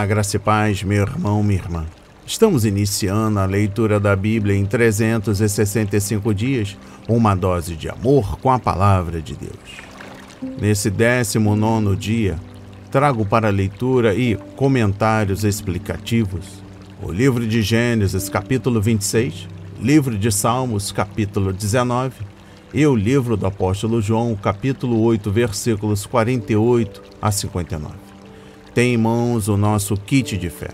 Olá, graça e paz, meu irmão, minha irmã. Estamos iniciando a leitura da Bíblia em 365 dias, uma dose de amor com a Palavra de Deus. Nesse 19º dia, trago para leitura e comentários explicativos o livro de Gênesis, capítulo 26, livro de Salmos, capítulo 19, e o livro do apóstolo João, capítulo 8, versículos 48 a 59. Tem em mãos o nosso kit de fé.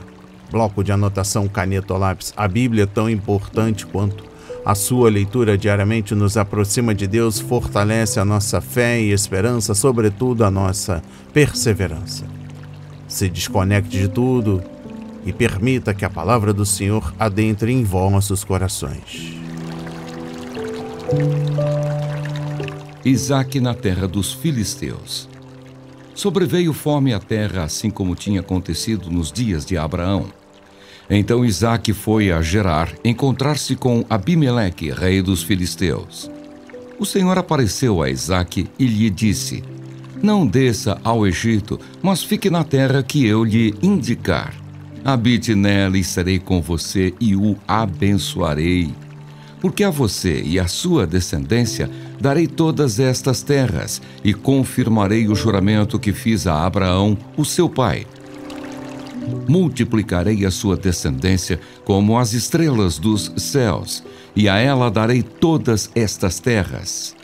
Bloco de anotação, caneta ou lápis. A Bíblia é tão importante quanto a sua leitura diariamente nos aproxima de Deus, fortalece a nossa fé e esperança, sobretudo a nossa perseverança. Se desconecte de tudo e permita que a palavra do Senhor adentre em vossos corações. Isaque na terra dos filisteus. Sobreveio fome à terra, assim como tinha acontecido nos dias de Abraão. Então Isaque foi a Gerar encontrar-se com Abimeleque, rei dos filisteus. O Senhor apareceu a Isaque e lhe disse: Não desça ao Egito, mas fique na terra que eu lhe indicar. Habite nela e serei com você e o abençoarei. Porque a você e à sua descendência darei todas estas terras e confirmarei o juramento que fiz a Abraão, o seu pai. Multiplicarei a sua descendência como as estrelas dos céus, e a ela darei todas estas terras.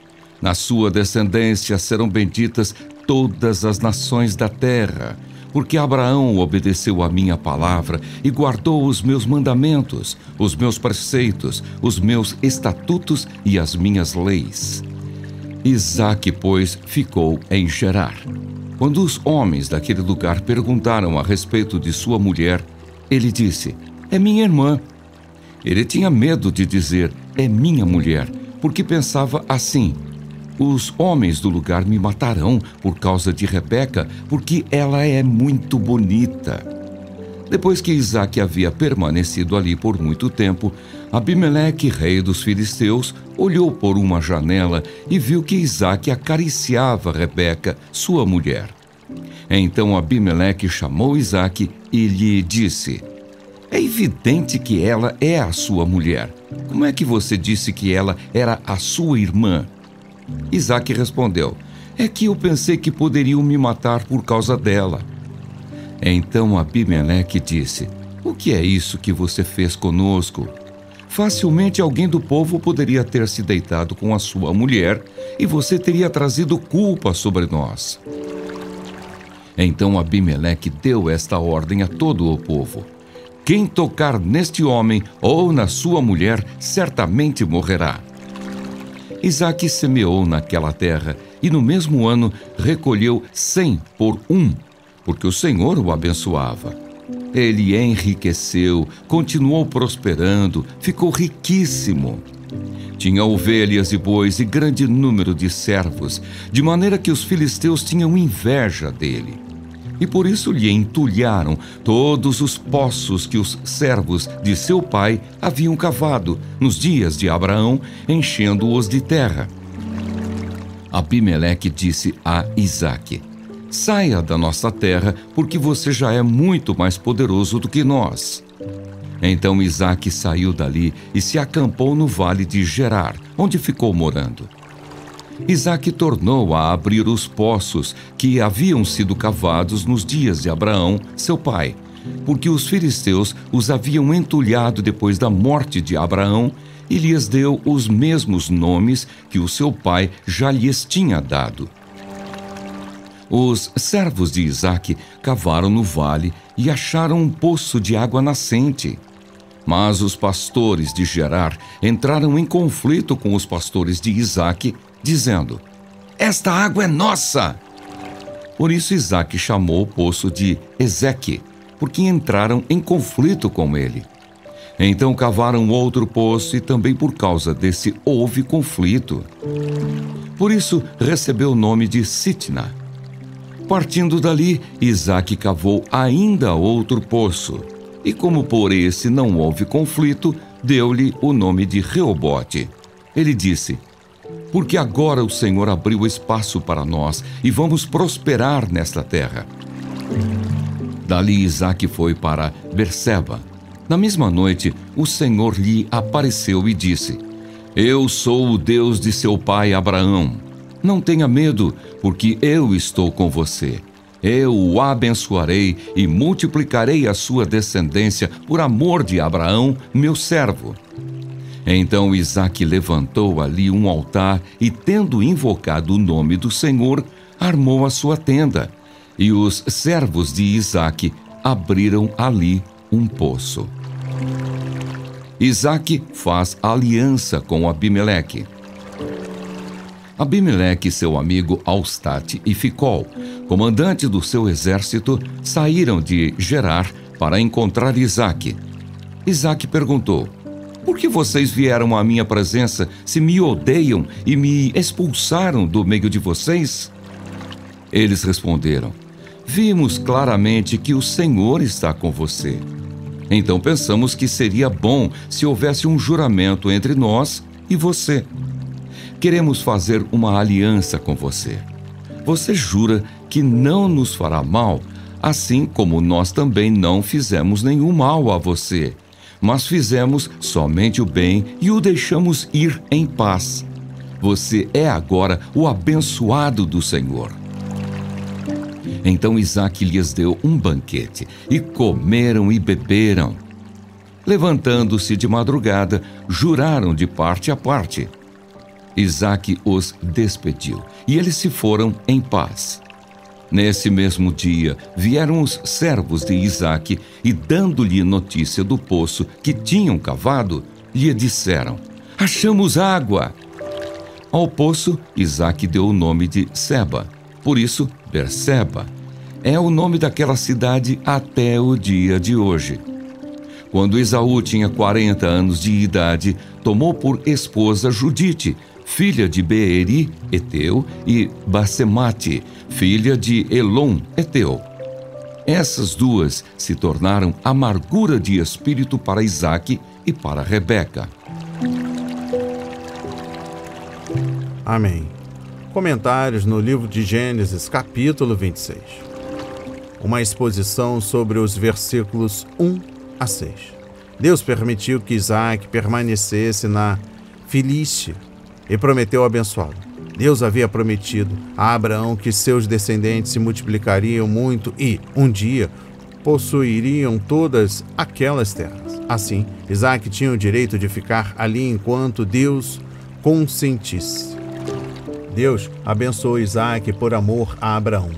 Na sua descendência serão benditas todas as nações da terra, porque Abraão obedeceu a minha palavra e guardou os meus mandamentos, os meus preceitos, os meus estatutos e as minhas leis. Isaque, pois, ficou em Gerar. Quando os homens daquele lugar perguntaram a respeito de sua mulher, ele disse: É minha irmã. Ele tinha medo de dizer: É minha mulher, porque pensava assim: Os homens do lugar me matarão por causa de Rebeca, porque ela é muito bonita. Depois que Isaque havia permanecido ali por muito tempo, Abimeleque, rei dos filisteus, olhou por uma janela e viu que Isaque acariciava Rebeca, sua mulher. Então Abimeleque chamou Isaque e lhe disse: É evidente que ela é a sua mulher. Como é que você disse que ela era a sua irmã? Isaque respondeu: É que eu pensei que poderiam me matar por causa dela. Então Abimeleque disse: O que é isso que você fez conosco? Facilmente alguém do povo poderia ter se deitado com a sua mulher e você teria trazido culpa sobre nós. Então Abimeleque deu esta ordem a todo o povo: Quem tocar neste homem ou na sua mulher certamente morrerá. Isaque semeou naquela terra e no mesmo ano recolheu 100 por 1, porque o Senhor o abençoava. Ele enriqueceu, continuou prosperando, ficou riquíssimo. Tinha ovelhas e bois e grande número de servos, de maneira que os filisteus tinham inveja dele. E por isso lhe entulharam todos os poços que os servos de seu pai haviam cavado nos dias de Abraão, enchendo-os de terra. Abimeleque disse a Isaque: Saia da nossa terra, porque você já é muito mais poderoso do que nós. Então Isaque saiu dali e se acampou no vale de Gerar, onde ficou morando. Isaque tornou a abrir os poços que haviam sido cavados nos dias de Abraão, seu pai, porque os filisteus os haviam entulhado depois da morte de Abraão e lhes deu os mesmos nomes que o seu pai já lhes tinha dado. Os servos de Isaque cavaram no vale e acharam um poço de água nascente. Mas os pastores de Gerar entraram em conflito com os pastores de Isaque, dizendo: Esta água é nossa! Por isso Isaque chamou o poço de Ezeque, porque entraram em conflito com ele. Então cavaram outro poço e também por causa desse houve conflito. Por isso recebeu o nome de Sitna. Partindo dali, Isaque cavou ainda outro poço, e como por esse não houve conflito, deu-lhe o nome de Reobote. Ele disse: Porque agora o Senhor abriu espaço para nós e vamos prosperar nesta terra. Dali Isaque foi para Berseba. Na mesma noite, o Senhor lhe apareceu e disse: Eu sou o Deus de seu pai Abraão. Não tenha medo, porque eu estou com você. Eu o abençoarei e multiplicarei a sua descendência por amor de Abraão, meu servo. Então Isaque levantou ali um altar e, tendo invocado o nome do Senhor, armou a sua tenda. E os servos de Isaque abriram ali um poço. Isaque faz aliança com Abimeleque. Abimeleque e seu amigo Austate e Ficol, comandante do seu exército, saíram de Gerar para encontrar Isaque. Isaque perguntou: Por que vocês vieram à minha presença se me odeiam e me expulsaram do meio de vocês? Eles responderam: Vimos claramente que o Senhor está com você. Então pensamos que seria bom se houvesse um juramento entre nós e você. Queremos fazer uma aliança com você. Você jura que não nos fará mal, assim como nós também não fizemos nenhum mal a você, mas fizemos somente o bem e o deixamos ir em paz. Você é agora o abençoado do Senhor. Então Isaque lhes deu um banquete, e comeram e beberam. Levantando-se de madrugada, juraram de parte a parte. Isaque os despediu, e eles se foram em paz. Nesse mesmo dia, vieram os servos de Isaque, e dando-lhe notícia do poço que tinham cavado, lhe disseram: Achamos água! Ao poço, Isaque deu o nome de Seba, por isso Berseba. É o nome daquela cidade até o dia de hoje. Quando Esaú tinha 40 anos de idade, tomou por esposa Judite, filha de Beeri, Eteu, e Basemate, filha de Elon, Eteu. Essas duas se tornaram amargura de espírito para Isaque e para Rebeca. Amém. Comentários no livro de Gênesis, capítulo 26. Uma exposição sobre os versículos 1 a 6. Deus permitiu que Isaque permanecesse na Filístia e prometeu abençoá-lo. Deus havia prometido a Abraão que seus descendentes se multiplicariam muito e, um dia, possuiriam todas aquelas terras. Assim, Isaque tinha o direito de ficar ali enquanto Deus consentisse. Deus abençoou Isaque por amor a Abraão,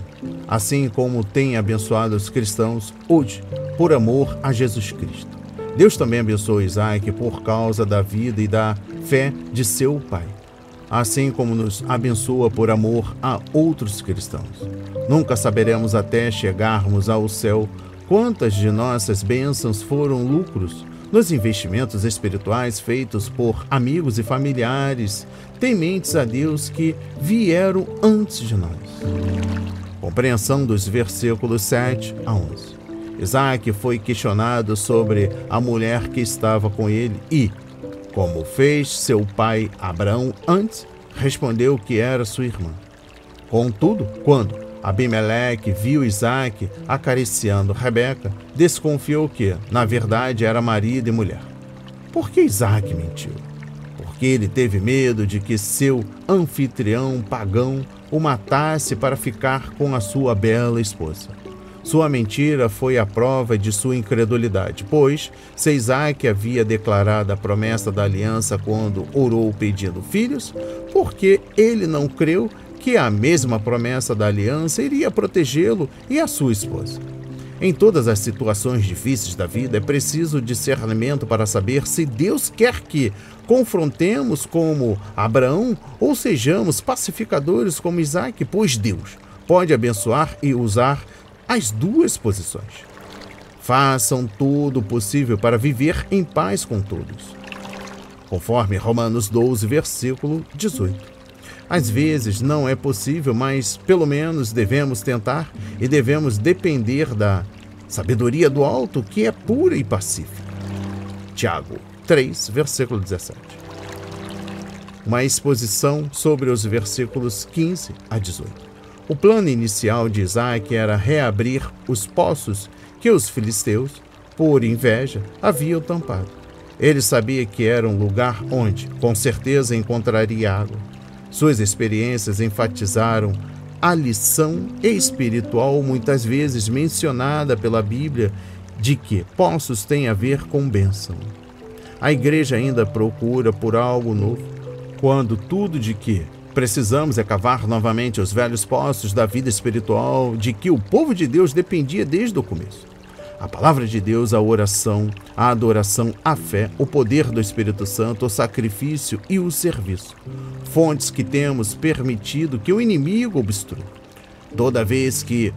assim como tem abençoado os cristãos hoje, por amor a Jesus Cristo. Deus também abençoou Isaque por causa da vida e da fé de seu pai, assim como nos abençoa por amor a outros cristãos. Nunca saberemos até chegarmos ao céu quantas de nossas bênçãos foram lucros nos investimentos espirituais feitos por amigos e familiares tementes a Deus que vieram antes de nós. Compreensão dos versículos 7 a 11. Isaque foi questionado sobre a mulher que estava com ele e, como fez seu pai Abraão antes, respondeu que era sua irmã. Contudo, quando Abimeleque viu Isaque acariciando Rebeca, desconfiou que, na verdade, era marido e mulher. Por que Isaque mentiu? Porque ele teve medo de que seu anfitrião pagão o matasse para ficar com a sua bela esposa. Sua mentira foi a prova de sua incredulidade, pois, se Isaque havia declarado a promessa da aliança quando orou pedindo filhos, porque ele não creu que a mesma promessa da aliança iria protegê-lo e a sua esposa. Em todas as situações difíceis da vida, é preciso discernimento para saber se Deus quer que confrontemos como Abraão ou sejamos pacificadores como Isaque, pois Deus pode abençoar e usar as duas posições. Façam tudo o possível para viver em paz com todos, conforme Romanos 12, versículo 18. Às vezes não é possível, mas pelo menos devemos tentar e devemos depender da sabedoria do alto, que é pura e pacífica. Tiago 3, versículo 17. Uma exposição sobre os versículos 15 a 18. O plano inicial de Isaque era reabrir os poços que os filisteus, por inveja, haviam tampado. Ele sabia que era um lugar onde, com certeza, encontraria água. Suas experiências enfatizaram a lição espiritual muitas vezes mencionada pela Bíblia de que poços têm a ver com bênção. A igreja ainda procura por algo novo, quando tudo de que precisamos é cavar novamente os velhos poços da vida espiritual de que o povo de Deus dependia desde o começo. A palavra de Deus, a oração, a adoração, a fé, o poder do Espírito Santo, o sacrifício e o serviço. Fontes que temos permitido que o inimigo obstrua. Toda vez que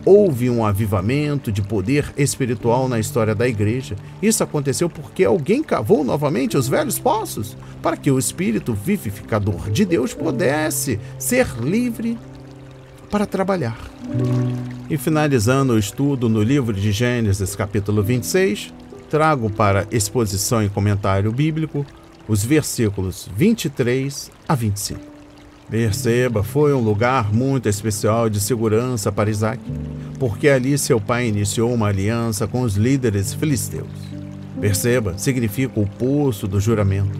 houve um avivamento de poder espiritual na história da igreja, isso aconteceu porque alguém cavou novamente os velhos poços para que o Espírito vivificador de Deus pudesse ser livre para trabalhar. E finalizando o estudo no livro de Gênesis, capítulo 26, trago para exposição e comentário bíblico os versículos 23 a 25. Berseba foi um lugar muito especial de segurança para Isaac, porque ali seu pai iniciou uma aliança com os líderes filisteus. Berseba significa o poço do juramento.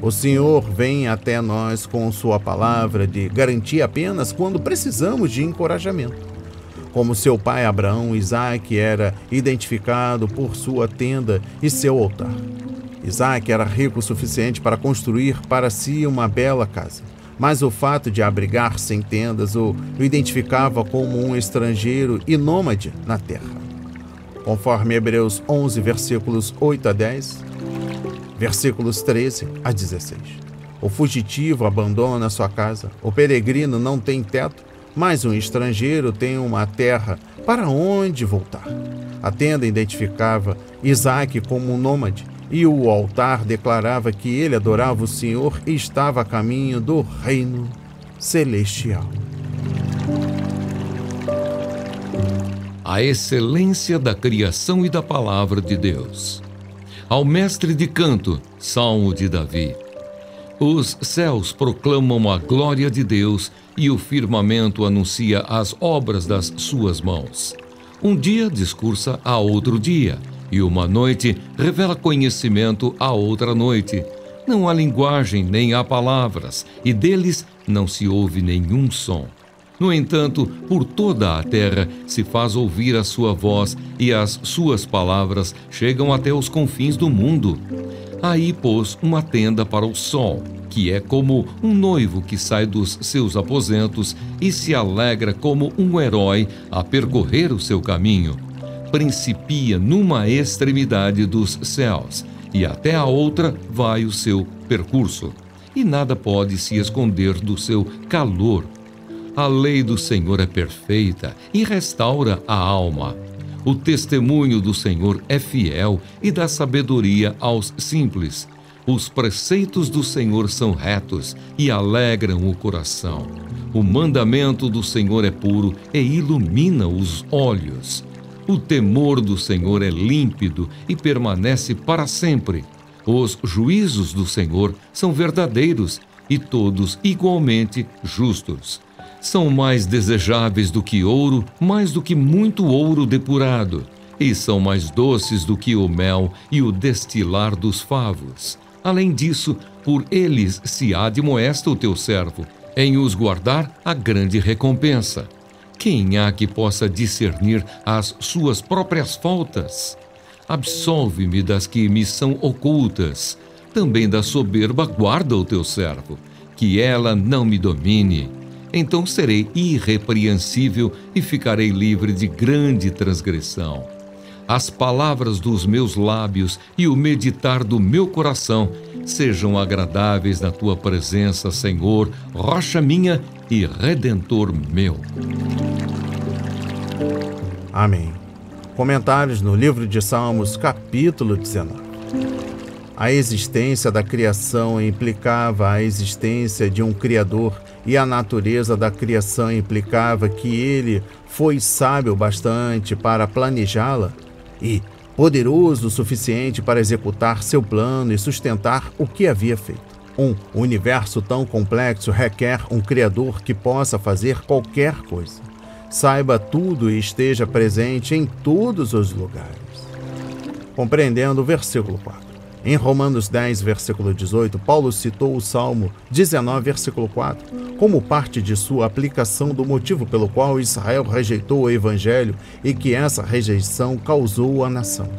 O Senhor vem até nós com sua palavra de garantia apenas quando precisamos de encorajamento. Como seu pai Abraão, Isaac era identificado por sua tenda e seu altar. Isaac era rico o suficiente para construir para si uma bela casa, mas o fato de abrigar-se em tendas o identificava como um estrangeiro e nômade na terra. Conforme Hebreus 11, versículos 8 a 10, versículos 13 a 16. O fugitivo abandona sua casa, o peregrino não tem teto, mas um estrangeiro tem uma terra para onde voltar. A tenda identificava Isaac como um nômade, e o altar declarava que ele adorava o Senhor e estava a caminho do reino celestial. A excelência da criação e da palavra de Deus. Ao mestre de canto, Salmo de Davi. Os céus proclamam a glória de Deus e o firmamento anuncia as obras das suas mãos. Um dia discursa a outro dia, e uma noite revela conhecimento a outra noite. Não há linguagem nem há palavras, e deles não se ouve nenhum som. No entanto, por toda a terra se faz ouvir a sua voz, e as suas palavras chegam até os confins do mundo. Aí pôs uma tenda para o sol, que é como um noivo que sai dos seus aposentos e se alegra como um herói a percorrer o seu caminho. Principia numa extremidade dos céus, e até a outra vai o seu percurso, e nada pode se esconder do seu calor. A lei do Senhor é perfeita e restaura a alma. O testemunho do Senhor é fiel e dá sabedoria aos simples. Os preceitos do Senhor são retos e alegram o coração. O mandamento do Senhor é puro e ilumina os olhos. O temor do Senhor é límpido e permanece para sempre. Os juízos do Senhor são verdadeiros e todos igualmente justos. São mais desejáveis do que ouro, mais do que muito ouro depurado, e são mais doces do que o mel e o destilar dos favos. Além disso, por eles se admoesta o teu servo, em os guardar a grande recompensa. Quem há que possa discernir as suas próprias faltas? Absolve-me das que me são ocultas. Também da soberba guarda o teu servo, que ela não me domine. Então serei irrepreensível e ficarei livre de grande transgressão. As palavras dos meus lábios e o meditar do meu coração sejam agradáveis na tua presença, Senhor, rocha minha e redentor meu. Amém. Comentários no livro de Salmos, capítulo 19. A existência da criação implicava a existência de um Criador, e a natureza da criação implicava que ele foi sábio bastante para planejá-la e poderoso o suficiente para executar seu plano e sustentar o que havia feito. Um universo tão complexo requer um Criador que possa fazer qualquer coisa. saiba tudo e esteja presente em todos os lugares. Compreendendo o versículo 4. Em Romanos 10, versículo 18, Paulo citou o Salmo 19, versículo 4, como parte de sua aplicação do motivo pelo qual Israel rejeitou o Evangelho e que essa rejeição causou a nação.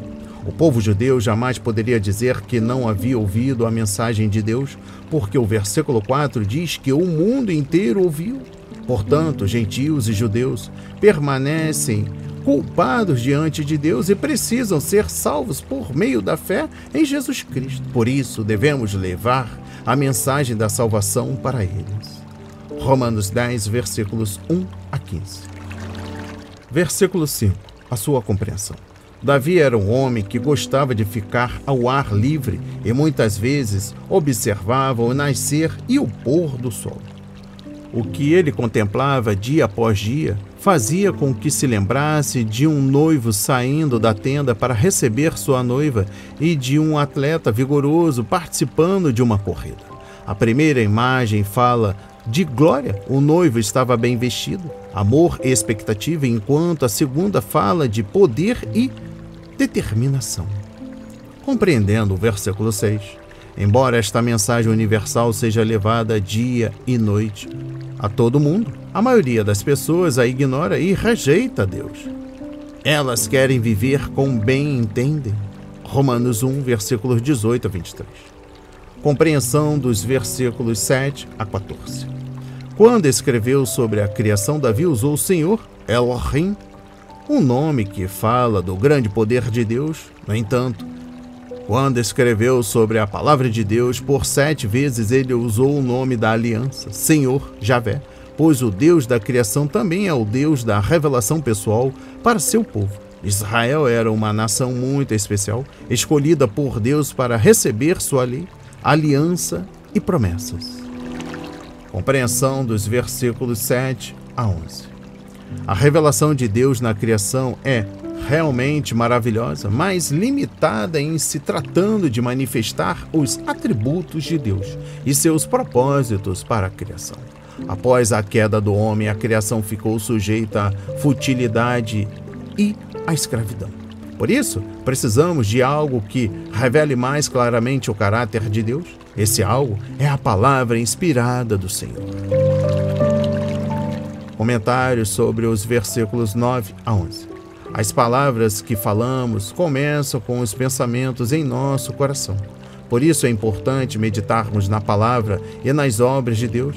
O povo judeu jamais poderia dizer que não havia ouvido a mensagem de Deus, porque o versículo 4 diz que o mundo inteiro ouviu. Portanto, gentios e judeus permanecem culpados diante de Deus e precisam ser salvos por meio da fé em Jesus Cristo. Por isso, devemos levar a mensagem da salvação para eles. Romanos 10, versículos 1 a 15. Versículo 5. A sua compreensão. Davi era um homem que gostava de ficar ao ar livre e muitas vezes observava o nascer e o pôr do sol. O que ele contemplava dia após dia fazia com que se lembrasse de um noivo saindo da tenda para receber sua noiva e de um atleta vigoroso participando de uma corrida. A primeira imagem fala de glória, o noivo estava bem vestido, amor e expectativa, enquanto a segunda fala de poder e determinação. Compreendendo o versículo 6, embora esta mensagem universal seja levada dia e noite a todo mundo, a maioria das pessoas a ignora e rejeita Deus. Elas querem viver como bem entendem. Romanos 1, versículos 18 a 23. Compreensão dos versículos 7 a 14. Quando escreveu sobre a criação, Davi usou o Senhor, Elohim, um nome que fala do grande poder de Deus. No entanto, quando escreveu sobre a palavra de Deus, por 7 vezes ele usou o nome da aliança, Senhor, Javé, pois o Deus da criação também é o Deus da revelação pessoal para seu povo. Israel era uma nação muito especial, escolhida por Deus para receber sua lei, aliança e promessas. Compreensão dos versículos 7 a 11. A revelação de Deus na criação é realmente maravilhosa, mas limitada em se tratando de manifestar os atributos de Deus e seus propósitos para a criação. Após a queda do homem, a criação ficou sujeita à futilidade e à escravidão. Por isso, precisamos de algo que revele mais claramente o caráter de Deus. Esse algo é a palavra inspirada do Senhor. Comentários sobre os versículos 9 a 11. As palavras que falamos começam com os pensamentos em nosso coração. Por isso é importante meditarmos na palavra e nas obras de Deus.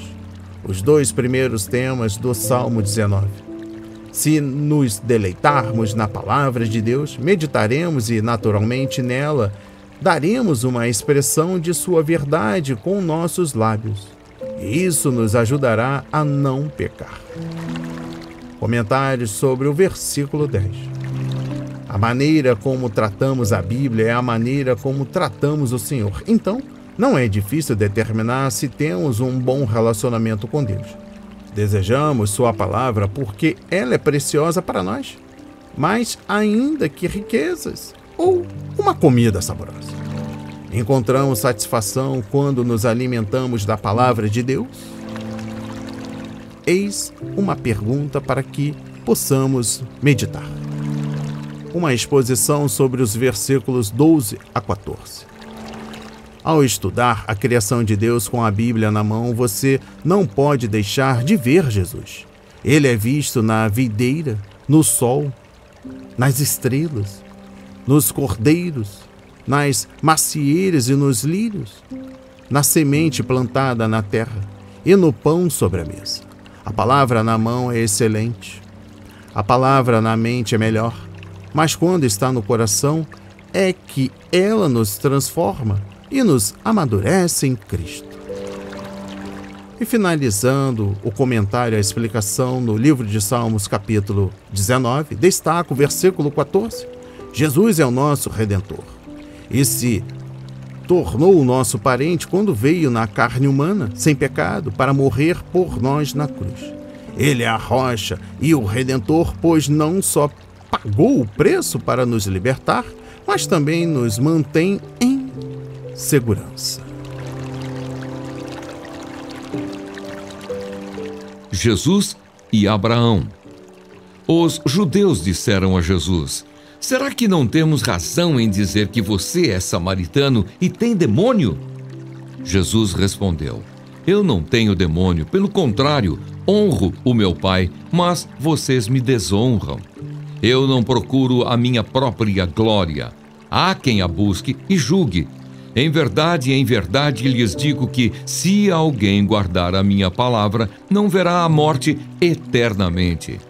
Os 2 primeiros temas do Salmo 19. Se nos deleitarmos na palavra de Deus, meditaremos e, naturalmente, nela daremos uma expressão de sua verdade com nossos lábios. E isso nos ajudará a não pecar. Comentários sobre o versículo 10. A maneira como tratamos a Bíblia é a maneira como tratamos o Senhor. Então, não é difícil determinar se temos um bom relacionamento com Deus. Desejamos sua palavra porque ela é preciosa para nós, mais ainda que riquezas ou uma comida saborosa. Encontramos satisfação quando nos alimentamos da palavra de Deus? Eis uma pergunta para que possamos meditar. Uma exposição sobre os versículos 12 a 14. Ao estudar a criação de Deus com a Bíblia na mão, você não pode deixar de ver Jesus. Ele é visto na videira, no sol, nas estrelas, nos cordeiros, nas macieiras e nos lírios, na semente plantada na terra e no pão sobre a mesa. A palavra na mão é excelente. A palavra na mente é melhor. Mas quando está no coração, é que ela nos transforma e nos amadurece em Cristo. E finalizando o comentário, a explicação no livro de Salmos, capítulo 19, destaca o versículo 14. Jesus é o nosso Redentor e se tornou o nosso parente quando veio na carne humana, sem pecado, para morrer por nós na cruz. Ele é a rocha e o Redentor, pois não só pagou o preço para nos libertar, mas também nos mantém em segurança. Jesus e Abraão. Os judeus disseram a Jesus: será que não temos razão em dizer que você é samaritano e tem demônio? Jesus respondeu: eu não tenho demônio, pelo contrário, honro o meu Pai, mas vocês me desonram. Eu não procuro a minha própria glória. Há quem a busque e julgue. Em verdade lhes digo que, se alguém guardar a minha palavra, não verá a morte eternamente.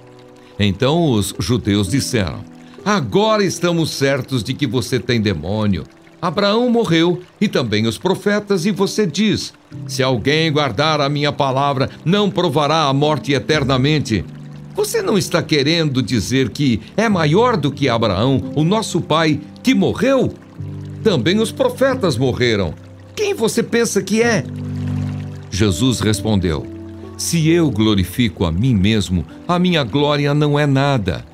Então os judeus disseram: agora estamos certos de que você tem demônio. Abraão morreu e também os profetas, e você diz: se alguém guardar a minha palavra, não provará a morte eternamente. Você não está querendo dizer que é maior do que Abraão, o nosso pai, que morreu? Também os profetas morreram. Quem você pensa que é? Jesus respondeu: se eu glorifico a mim mesmo, a minha glória não é nada.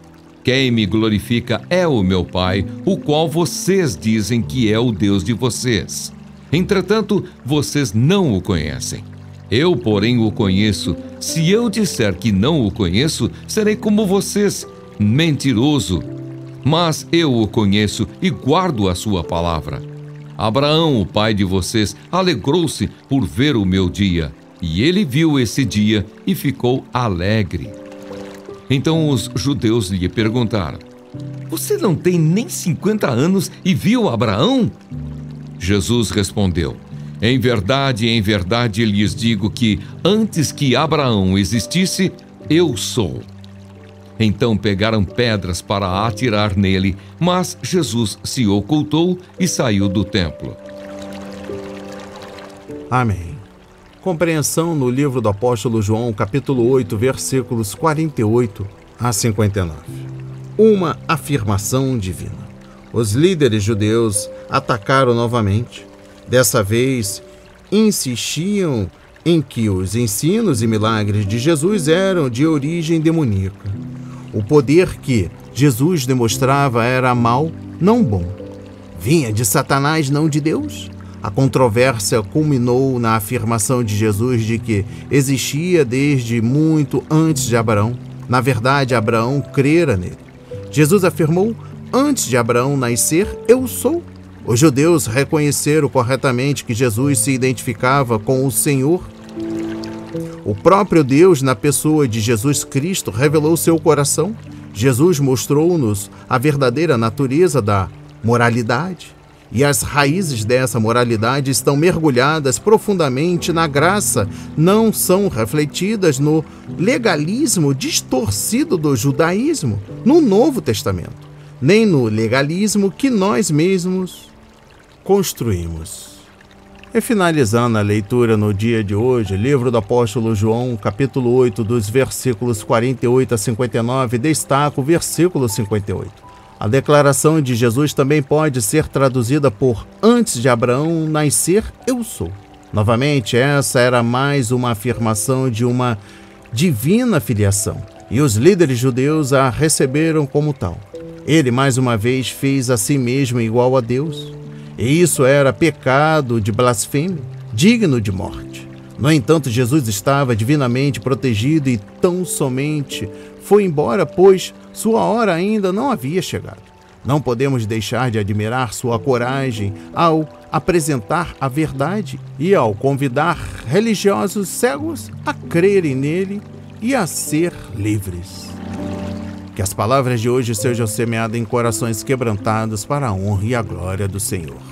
Quem me glorifica é o meu Pai, o qual vocês dizem que é o Deus de vocês. Entretanto, vocês não o conhecem. Eu, porém, o conheço. Se eu disser que não o conheço, serei como vocês, mentiroso. Mas eu o conheço e guardo a sua palavra. Abraão, o pai de vocês, alegrou-se por ver o meu dia, e ele viu esse dia e ficou alegre. Então os judeus lhe perguntaram: você não tem nem 50 anos e viu Abraão? Jesus respondeu: em verdade lhes digo que, antes que Abraão existisse, eu sou. Então pegaram pedras para atirar nele, mas Jesus se ocultou e saiu do templo. Amém. Compreensão no livro do apóstolo João, capítulo 8, versículos 48 a 59. Uma afirmação divina. Os líderes judeus atacaram novamente. Dessa vez, insistiam em que os ensinos e milagres de Jesus eram de origem demoníaca. O poder que Jesus demonstrava era mau, não bom. Vinha de Satanás, não de Deus. A controvérsia culminou na afirmação de Jesus de que existia desde muito antes de Abraão. Na verdade, Abraão crera nele. Jesus afirmou: antes de Abraão nascer, eu sou. Os judeus reconheceram corretamente que Jesus se identificava com o Senhor. O próprio Deus, na pessoa de Jesus Cristo, revelou seu coração. Jesus mostrou-nos a verdadeira natureza da moralidade. E as raízes dessa moralidade estão mergulhadas profundamente na graça, não são refletidas no legalismo distorcido do judaísmo, no Novo Testamento, nem no legalismo que nós mesmos construímos. E finalizando a leitura no dia de hoje, livro do apóstolo João, capítulo 8, dos versículos 48 a 59, destaca o versículo 58. A declaração de Jesus também pode ser traduzida por: antes de Abraão nascer, eu sou. Novamente, essa era mais uma afirmação de uma divina filiação, e os líderes judeus a receberam como tal. Ele, mais uma vez, fez a si mesmo igual a Deus, e isso era pecado de blasfêmia, digno de morte. No entanto, Jesus estava divinamente protegido e tão somente foi embora, pois sua hora ainda não havia chegado. Não podemos deixar de admirar sua coragem ao apresentar a verdade e ao convidar religiosos cegos a crerem nele e a ser livres. Que as palavras de hoje sejam semeadas em corações quebrantados para a honra e a glória do Senhor.